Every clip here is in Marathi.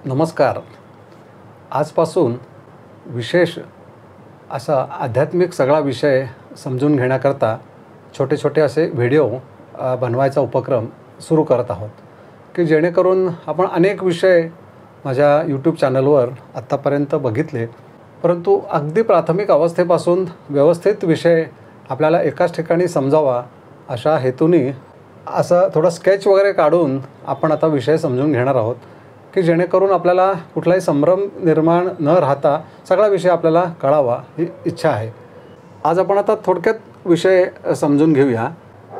नमस्कार. आजपासून विशेष असा आध्यात्मिक सगळा विषय समजून घेण्याकरता छोटे छोटे असे व्हिडिओ बनवायचा उपक्रम सुरू करत आहोत की जेणेकरून आपण अनेक विषय माझ्या यूट्यूब चॅनलवर आत्तापर्यंत बघितले, परंतु अगदी प्राथमिक अवस्थेपासून व्यवस्थित विषय आपल्याला एकाच ठिकाणी समजावा अशा हेतूने असं थोडं स्केच वगैरे काढून आपण आता विषय समजून घेणार आहोत की जेणेकरून आपल्याला कुठलाही संभ्रम निर्माण न राहता सगळा विषय आपल्याला कळावा ही इच्छा आहे. आज आपण आता थोडक्यात विषय समजून घेऊया.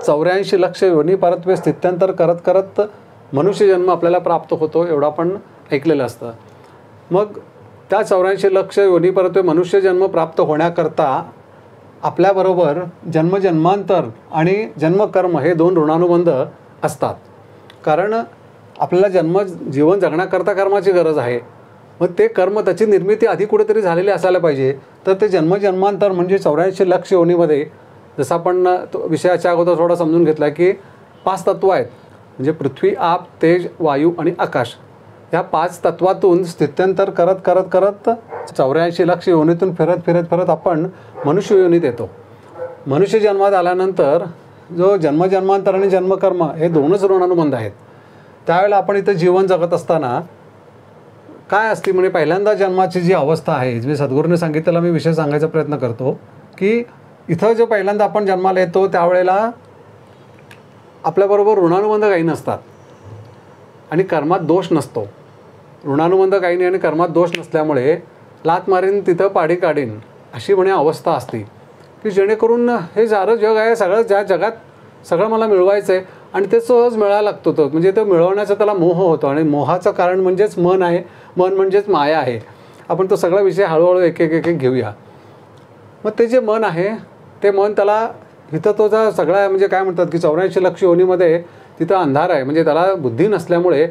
84 लक्ष योनी परत्वे स्थित्यंतर करत करत मनुष्यजन्म आपल्याला प्राप्त होतो एवढं आपण ऐकलेलं असतं. मग त्या 84 लक्ष योनी परत्वे मनुष्यजन्म प्राप्त होण्याकरता आपल्याबरोबर जन्मजन्मांतर आणि जन्मकर्म हे दोन ऋणानुबंध असतात. कारण आपल्याला जीवन जगण्याकरता कर्माची गरज आहे. मग ते कर्म त्याची निर्मिती आधी कुठेतरी झालेली असायला पाहिजे. तर ते जन्मजन्मांतर म्हणजे 84 लक्ष योनीमध्ये जसं आपण विषयाच्या अगोदर थोडा समजून घेतला की 5 तत्व आहेत, म्हणजे पृथ्वी, आप, तेज, वायू आणि आकाश. ह्या 5 तत्वातून स्थित्यंतर करत करत करत 84 लक्ष योनीतून फिरत आपण मनुष्य योनीत येतो. मनुष्य जन्मात आल्यानंतर जो जन्मजन्मांतर आणि जन्मकर्म हे दोनच ऋणानुबंध आहेत. त्यावेळेला आपण इथं जीवन जगत असताना काय असते म्हणजे पहिल्यांदा जन्माची जी अवस्था आहे, जी सद्गुरूने सांगितलेला मी विषय सांगायचा प्रयत्न करतो की इथं जो पहिल्यांदा आपण जन्माला येतो त्यावेळेला आपल्याबरोबर ऋणानुबंध काही नसतात आणि कर्मात दोष नसतो. ऋणानुबंध काही नाही आणि कर्मात दोष नसल्यामुळे लात मारीन तिथं पाडी काढीन अशी म्हणे अवस्था असते की जेणेकरून हे सारं जग आहे, सगळं ज्या जगात सगळं मला मिळवायचं आहे आणि ते सहज मिळायला लागतो. तो म्हणजे तो मिळवण्याचा त्याला मोह होतो आणि मोहाचं कारण म्हणजेच मन आहे. मन म्हणजेच माया आहे. आपण तो सगळा विषय हळूहळू एक एक घेऊया. मग ते जे मन आहे ते मन त्याला इथं तो जा सगळा म्हणजे काय म्हणतात की 84 लक्ष योनीमध्ये तिथं अंधार आहे. म्हणजे त्याला बुद्धी नसल्यामुळे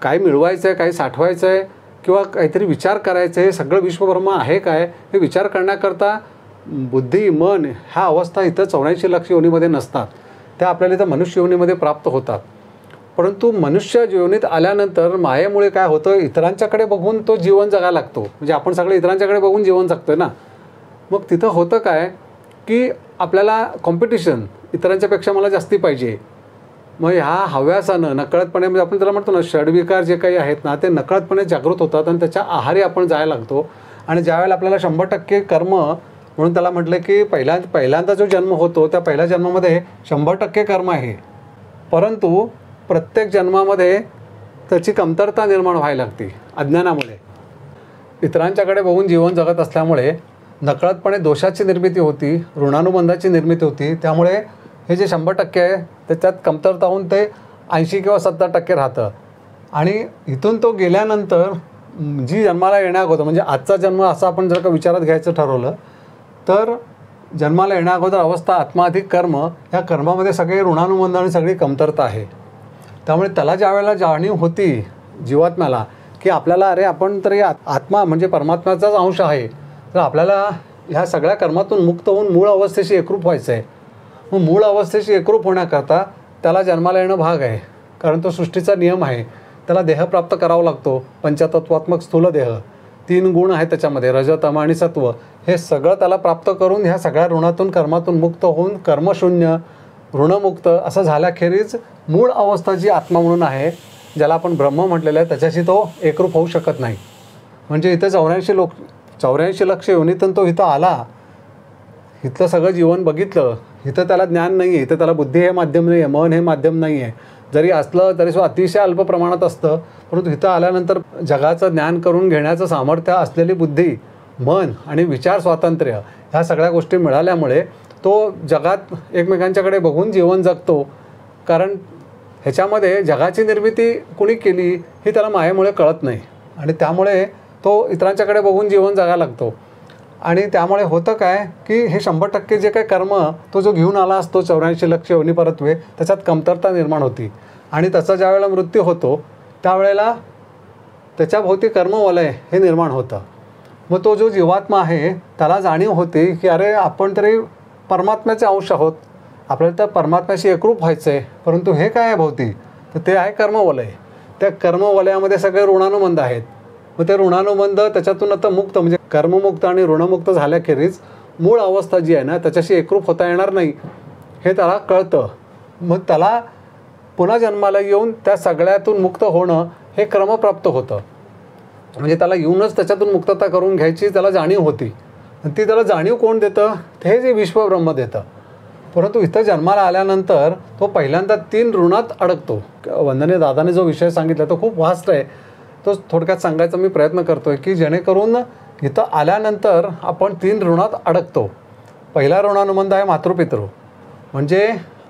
काय मिळवायचं आहे, काय साठवायचं आहे किंवा काहीतरी विचार करायचं आहे, सगळं विश्वब्रह्म आहे काय हे विचार करण्याकरता बुद्धी, मन ह्या अवस्था इथं 84 लक्ष योनीमध्ये नसतात. त्या आपल्याला इथं मनुष्य योनीमध्ये प्राप्त होतात. परंतु मनुष्य योनीत आल्यानंतर मायेमुळे काय होतं, इतरांच्याकडे बघून तो जीवन जगायला लागतो. म्हणजे आपण सगळे इतरांच्याकडे बघून जीवन जगतोय ना. मग तिथं होतं काय की आपल्याला कॉम्पिटिशन, इतरांच्यापेक्षा मला जास्ती पाहिजे. मग ह्या हव्यासानं नकळतपणे म्हणजे आपण त्याला म्हणतो ना षड्विकार जे काही आहेत ना ते नकळतपणे जागृत होतात आणि त्याच्या आहारी आपण जायला लागतो. आणि ज्यावेळेला आपल्याला 100% कर्म म्हणून त्याला म्हटलं की पहिल्यांदा जो जन्म होतो त्या पहिल्या जन्मामध्ये 100% कर्म आहे, परंतु प्रत्येक जन्मामध्ये त्याची कमतरता निर्माण व्हायला लागते अज्ञानामुळे. इतरांच्याकडे बघून जीवन जगत असल्यामुळे नकळतपणे दोषाची निर्मिती होती, ऋणानुबंधाची निर्मिती होती. त्यामुळे हे जे 100% आहे त्याच्यात कमतरता होऊन ते 80 किंवा 70% राहतं. आणि इथून तो गेल्यानंतर जी जन्माला येण्याअगोदर म्हणजे आजचा जन्म असा आपण जर का विचारात घ्यायचं ठरवलं तर जन्माला येण्याअगोदर अवस्था आत्मा अधिक कर्म, ह्या कर्मामध्ये सगळे ऋणानुबंध आणि सगळी कमतरता आहे. त्यामुळे त्याला ज्या वेळेला जाणीव होती जीवात्म्याला की आपल्याला अरे आपण तरी आत्मा म्हणजे परमात्म्याचाच अंश आहे, तर आपल्याला ह्या सगळ्या कर्मातून मुक्त होऊन मूळ अवस्थेशी एकरूप व्हायचं आहे. मग मूळ अवस्थेशी एकरूप होण्याकरता त्याला जन्माला येणं भाग आहे. कारण तो सृष्टीचा नियम आहे. त्याला देह प्राप्त करावा लागतो. पंचतत्वात्मक स्थूल देह, 3 गुण आहेत त्याच्यामध्ये, रज, तम आणि सत्व. हे सगळं त्याला प्राप्त करून ह्या सगळ्या ऋणातून कर्मातून मुक्त होऊन कर्मशून्य ऋणमुक्त असं झाल्याखेरीज मूळ अवस्था जी आत्मा म्हणून आहे, ज्याला आपण ब्रह्म म्हटलेलं आहे, त्याच्याशी तो एकरूप होऊ शकत नाही. म्हणजे इथं 84 लक्ष योनीतून तो इथं आला, इथलं सगळं जीवन बघितलं, इथं त्याला ज्ञान नाही आहे, इथं त्याला बुद्धी हे माध्यम नाही आहे, मन हे माध्यम नाही आहे. जरी असलं तरी अतिशय अल्प प्रमाणात असतं, परंतु इथं आल्यानंतर जगाचं ज्ञान करून घेण्याचं सामर्थ्य असलेली बुद्धी, मन आणि विचार स्वातंत्र्य ह्या सगळ्या गोष्टी मिळाल्यामुळे तो जगात एकमेकांच्याकडे बघून जीवन जगतो. कारण ह्याच्यामध्ये जगाची निर्मिती कुणी केली ही त्याला मायेमुळे कळत नाही आणि त्यामुळे तो इतरांच्याकडे बघून जीवन जगायला लागतो. आणि त्यामुळे होतं काय की हे 100% जे काही कर्म तो जो घेऊन आला असतो 84 लक्ष योनी परत्वे, त्याच्यात कमतरता निर्माण होती. आणि त्याचा ज्यावेळेला मृत्यू होतो त्यावेळेला त्याच्याभोवती कर्मवलय हे निर्माण होतं. मग तो जो जीवात्मा आहे त्याला जाणीव होते की अरे आपण तरी परमात्म्याचे अंश आहोत, आपल्याला तर परमात्म्याशी एकरूप व्हायचं आहे, परंतु हे काय आहे भोवती, तर ते आहे कर्मवलय. त्या कर्मवलयामध्ये सगळे ऋणानुबंध आहेत. मग ते ऋणानुबंध त्याच्यातून आता मुक्त म्हणजे कर्ममुक्त आणि ऋणमुक्त झाल्याखेरीज मूळ अवस्था जी आहे ना त्याच्याशी एकरूप होता येणार नाही हे त्याला कळतं. मग त्याला पुन्हा जन्माला येऊन त्या सगळ्यातून मुक्त होणं हे क्रमप्राप्त होतं. म्हणजे त्याला येऊनच त्याच्यातून मुक्तता करून घ्यायची त्याला जाणीव होती. आणि ती त्याला जाणीव कोण देतं? हे जे विश्वब्रह्म देतं. परंतु इथं जन्माला आल्यानंतर तो पहिल्यांदा 3 ऋणात अडकतो. वंदनीय दादाने जो विषय सांगितला तो खूप वास्ट आहे, तो थोडक्यात सांगायचा मी प्रयत्न करतो आहे की जेणेकरून इथं आल्यानंतर आपण 3 ऋणात अडकतो. पहिला ऋणानुबंध आहे मातृपितृ. म्हणजे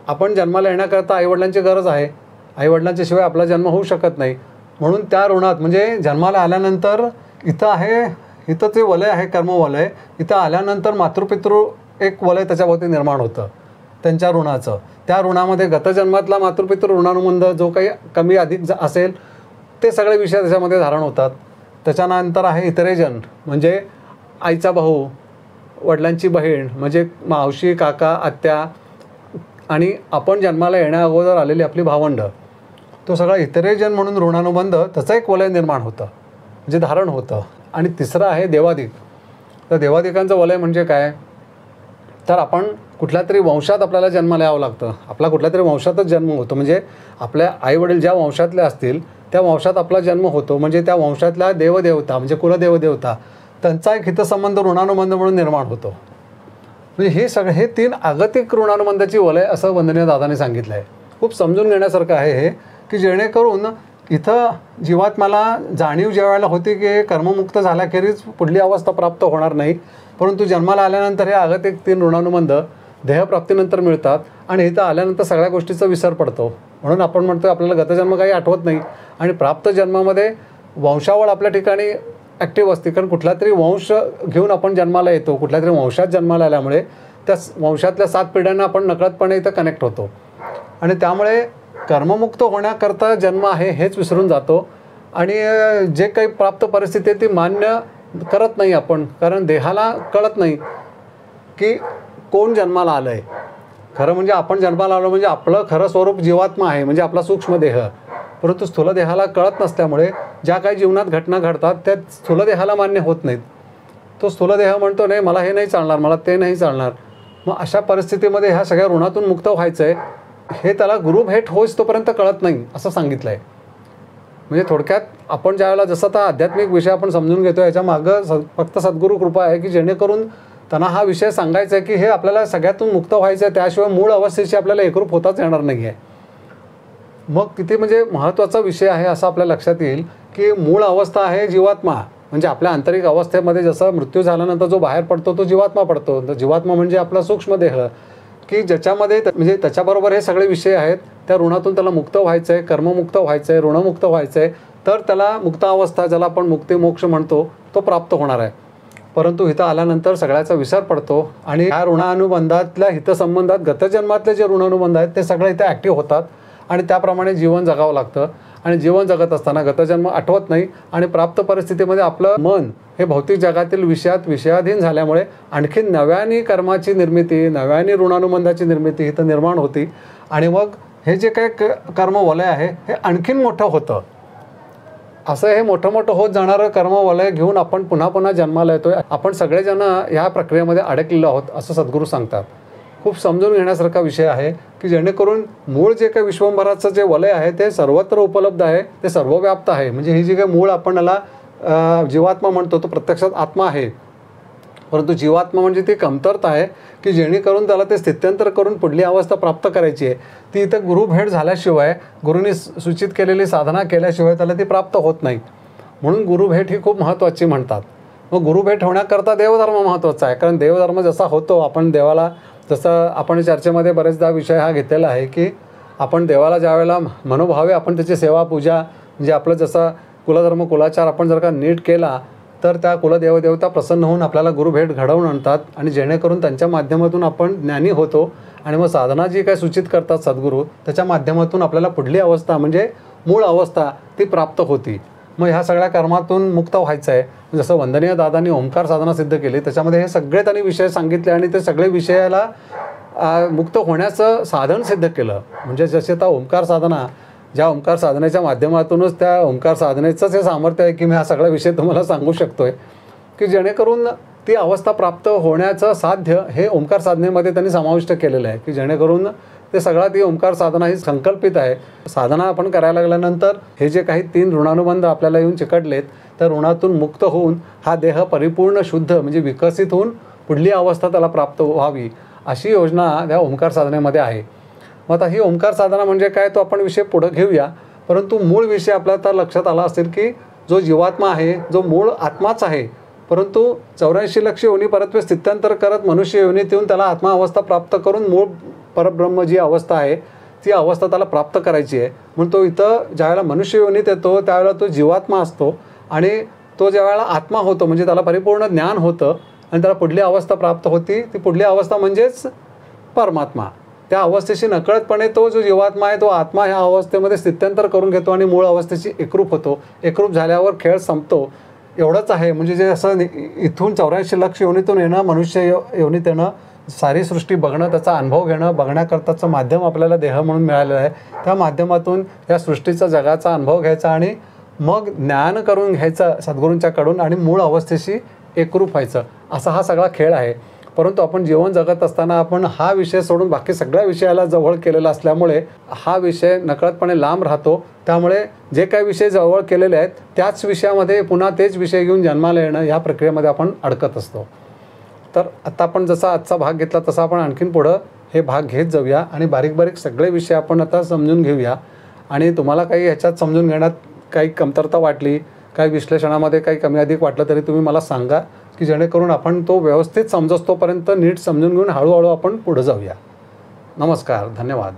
आपण जन्माला येण्याकरता आईवडिलांची गरज आहे. आईवडिलांच्या शिवाय आपला जन्म होऊ शकत नाही. म्हणून त्या ऋणात म्हणजे जन्माला आल्यानंतर इथं आहे, इथं जे वलय आहे कर्मवलय, इथं आल्यानंतर मातृपितृ एक वलय त्याच्याभोवती निर्माण होतं त्यांच्या ऋणाचं. त्या ऋणामध्ये गतजन्मातला मातृपितृ ऋणानुबंध जो काही कमी अधिक असेल ते सगळे विषय त्याच्यामध्ये धारण होतात. त्याच्यानंतर आहे इतरेजन म्हणजे आईचा भाऊ, वडिलांची बहीण म्हणजे मावशी, काका, आत्या आणि आपण जन्माला येण्या अगोदर आलेली आपली भावंड, तो सगळा इतरेजन म्हणून ऋणानुबंध त्याचं एक वलय निर्माण होतं म्हणजे धारण होतं. आणि तिसरं आहे देवादिक. तर देवादिकांचं वलय म्हणजे काय? तर आपण कुठल्या तरी वंशात आपल्याला जन्माला यावं लागतं. आपला कुठल्या तरी वंशातच जन्म होतो. म्हणजे आपल्या आईवडील ज्या वंशातले असतील त्या वंशात आपला जन्म होतो. म्हणजे त्या वंशातल्या देवदेवता म्हणजे कुलदेवदेवता त्यांचा एक हितसंबंध ऋणानुबंध म्हणून निर्माण होतो. म्हणजे हे सगळे हे 3 आगतिक ऋणानुबंधाची वलय असं वंदनीय दादाने सांगितलं आहे. खूप समजून घेण्यासारखं आहे हे की जेणेकरून इथं जीवात्म्याला जाणीव ज्या वेळेला होती की कर्ममुक्त झाल्याखेरीज पुढली अवस्था प्राप्त होणार नाही, परंतु जन्माला आल्यानंतर हे आगतिक 3 ऋणानुबंध देहप्राप्तीनंतर मिळतात आणि इथं आल्यानंतर सगळ्या गोष्टीचा विसर पडतो. म्हणून आपण म्हणतो आपल्याला गतजन्म काही आठवत नाही आणि प्राप्त जन्मामध्ये वंशावळ आपल्या ठिकाणी ॲक्टिव्ह असते. कारण कुठला तरी वंश घेऊन आपण जन्माला येतो, कुठल्या तरी वंशात जन्माला आल्यामुळे त्या वंशातल्या 7 पिढ्यांना आपण नकळतपणे इथं कनेक्ट होतो आणि त्यामुळे कर्ममुक्त होण्याकरता जन्म आहे हेच विसरून जातो आणि जे काही प्राप्त परिस्थिती आहे ती मान्य करत नाही आपण. कारण देहाला कळत नाही की कोण जन्माला आलं आहे. खरं म्हणजे आपण जन्माला आलो म्हणजे आपलं खरं स्वरूप जीवात्मा आहे म्हणजे आपला सूक्ष्म देह. परंतु स्थूल देहाला कळत नसल्यामुळे ज्या काही जीवनात घटना घडतात त्या स्थूल देहाला मान्य होत नाहीत. तो स्थूल देह म्हणतो नाही मला हे नाही चालणार, मला ते नाही चालणार. मग अशा परिस्थितीमध्ये ह्या सगळ्या ऋणातून मुक्त व्हायचं आहे हे त्याला गुरुभेट होईस तोपर्यंत कळत नाही असं सांगितलं आहे. म्हणजे थोडक्यात आपण ज्यावेळेला जसं आता आध्यात्मिक विषय आपण समजून घेतो याच्या मागं फक्त सद्गुरू कृपा आहे की जेणेकरून त्यांना हा विषय सांगायचा आहे की हे आपल्याला सगळ्यातून मुक्त व्हायचं आहे, त्याशिवाय मूळ अवस्थेशी आपल्याला एकरूप होताच येणार नाही आहे. मग किती म्हणजे महत्त्वाचा विषय आहे असं आपल्या लक्षात येईल की मूळ अवस्था आहे जीवात्मा. म्हणजे आपल्या आंतरिक अवस्थेमध्ये जसं मृत्यू झाल्यानंतर जो बाहेर पडतो तो जीवात्मा पडतो. तर जीवात्मा म्हणजे आपला सूक्ष्म देह की ज्याच्यामध्ये म्हणजे त्याच्याबरोबर हे सगळे विषय आहेत. त्या ऋणातून त्याला मुक्त व्हायचं आहे, कर्ममुक्त व्हायचं आहे, ऋणमुक्त व्हायचं आहे, तर त्याला मुक्त अवस्था ज्याला आपण मुक्ती मोक्ष म्हणतो तो प्राप्त होणार आहे. परंतु इथं आल्यानंतर सगळ्याचा विसर पडतो आणि ह्या ऋणानुबंधातल्या हितसंबंधात गतजन्मातले जे ऋणानुबंध आहेत ते सगळे इथे ॲक्टिव्ह होतात आणि त्याप्रमाणे जीवन जगावं लागतं. आणि जीवन जगत असताना गतजन्म आठवत नाही आणि प्राप्त परिस्थितीमध्ये आपलं मन हे भौतिक जगातील विषयाधीन झाल्यामुळे आणखी नव्याने कर्माची निर्मिती, नव्याने ऋणानुबंधाची निर्मिती इथं निर्माण होती आणि मग हे जे काही कर्मवलय आहे हे आणखीन मोठं होतं. असं हे मोठं मोठं होत जाणारं कर्मवलय घेऊन आपण पुन्हा पुन्हा जन्माला येतोय. आपण सगळेजण ह्या प्रक्रियेमध्ये अडकलेलो आहोत असं सद्गुरू सांगतात. खूप समजून घेण्यासारखा विषय आहे की जेणेकरून मूळ जे काही विश्वंभराचं जे वलय आहे ते सर्वत्र उपलब्ध आहे, ते सर्वव्याप्त आहे. म्हणजे ही जी काही मूळ आपण याला जीवात्मा म्हणतो तो प्रत्यक्षात आत्मा आहे. परंतु जीवात्मा म्हणजे ती कमतरता आहे की जेणेकरून त्याला ते स्थित्यंतर करून पुढली अवस्था प्राप्त करायची आहे. ती इथं गुरुभेट झाल्याशिवाय, गुरुनी सूचित केलेली साधना केल्याशिवाय त्याला ती प्राप्त होत नाही. म्हणून गुरुभेट ही खूप महत्त्वाची म्हणतात. मग गुरुभेट होण्याकरता देवधर्म महत्त्वाचा आहे. कारण देवधर्म जसा होतो आपण देवाला, जसं आपण चर्चेमध्ये बरेचदा विषय हा घेतलेला आहे की आपण देवाला ज्यावेळेला मनोभावे आपण त्याची सेवा पूजा म्हणजे आपलं जसं कुलधर्म कुलाचार आपण जर का नीट केला तर त्या कुलदेवदेवता प्रसन्न होऊन आपल्याला गुरुभेट घडवून आणतात आणि जेणेकरून त्यांच्या माध्यमातून आपण ज्ञानी होतो आणि मग साधना जी काय सूचित करतात सद्गुरू त्याच्या माध्यमातून आपल्याला पुढली अवस्था म्हणजे मूळ अवस्था ती प्राप्त होती. मग ह्या सगळ्या कर्मातून मुक्त व्हायचं आहे. जसं वंदनीय दादांनी ओंकार साधना सिद्ध केली त्याच्यामध्ये हे सगळे त्यांनी विषय सांगितले आणि ते सगळे विषयाला मुक्त होण्याचं साधन सिद्ध केलं. म्हणजे जसे आता ओंकार साधना ज्या ओंकार साधनेच्या माध्यमातूनच त्या ओंकार साधनेचंच हे सामर्थ्य आहे की मी हा सगळा विषय तुम्हाला सांगू शकतो आहे, की जेणेकरून ती अवस्था प्राप्त होण्याचं साध्य हे ओंकार साधनेमध्ये त्यांनी समाविष्ट केलेलं आहे, की जेणेकरून ते सगळा ती ओंकार साधना ही संकल्पित आहे. साधना आपण करायला लागल्यानंतर हे जे काही 3 ऋणानुबंध आपल्याला येऊन चिकटलेत, त्या ऋणातून मुक्त होऊन हा देह परिपूर्ण शुद्ध म्हणजे विकसित होऊन पुढली अवस्था त्याला प्राप्त व्हावी, अशी योजना त्या ओंकार साधनेमध्ये आहे. मग आता ही ओंकार साधना म्हणजे काय, तो आपण विषय पुढं घेऊया. परंतु मूळ विषय आपल्या तर लक्षात आला असेल की जो जीवात्मा आहे, जो मूळ आत्माच आहे, परंतु 84 लक्ष योनी परत्वे स्थित्यंतर करत मनुष्य योनीत येऊन त्याला आत्मा अवस्था प्राप्त करून मूळ परब्रह्म जी अवस्था आहे ती अवस्था त्याला प्राप्त करायची आहे. म्हणून तो इथं ज्यावेळेला मनुष्य योनीत येतो त्यावेळेला तो जीवात्मा असतो आणि तो ज्यावेळेला आत्मा होतो म्हणजे त्याला परिपूर्ण ज्ञान होतं आणि त्याला पुढली अवस्था प्राप्त होती. ती पुढली अवस्था म्हणजेच परमात्मा. त्या अवस्थेशी नकळतपणे तो जो जीवात्मा आहे तो आत्मा ह्या अवस्थेमध्ये स्थित्यंतर करून घेतो आणि मूळ अवस्थेशी एकरूप होतो. एकरूप झाल्यावर खेळ संपतो. एवढंच आहे. म्हणजे जे असं इथून 84 लक्ष योनीतून येणं, मनुष्य योनीत येणं, सारी सृष्टी बघणं, त्याचा अनुभव घेणं, बघण्याकरताचं माध्यम आपल्याला देह म्हणून मिळालेलं आहे. त्या माध्यमातून या सृष्टीचा जगाचा अनुभव घ्यायचा आणि मग ज्ञान करून घ्यायचं सद्गुरूंच्याकडून आणि मूळ अवस्थेशी एकरूप व्हायचं, असा हा सगळा खेळ आहे. परंतु आपण जीवन जगत असताना आपण हा विषय सोडून बाकी सगळ्या विषयाला जवळ केलेला असल्यामुळे हा विषय नकळतपणे लांब राहतो. त्यामुळे जे काही विषय जवळ केलेले आहेत त्याच विषयामध्ये पुन्हा तेच विषय घेऊन जन्माला येणं या प्रक्रियेमध्ये आपण अडकत असतो. तर आता आपण जसा आजचा भाग घेतला तसा आपण आणखीन पुढं हे भाग घेत जाऊया आणि बारीक बारीक सगळे विषय आपण आता समजून घेऊया. आणि तुम्हाला काही ह्याच्यात समजून घेण्यात काही कमतरता वाटली, काही विश्लेषणामध्ये काही कमी अधिक वाटलं तरी तुम्ही मला सांगा, की जेणेकरून आपण तो व्यवस्थित समजतोपर्यंत नीट समजून घेऊन हळूहळू आपण पुढे जाऊया. नमस्कार, धन्यवाद.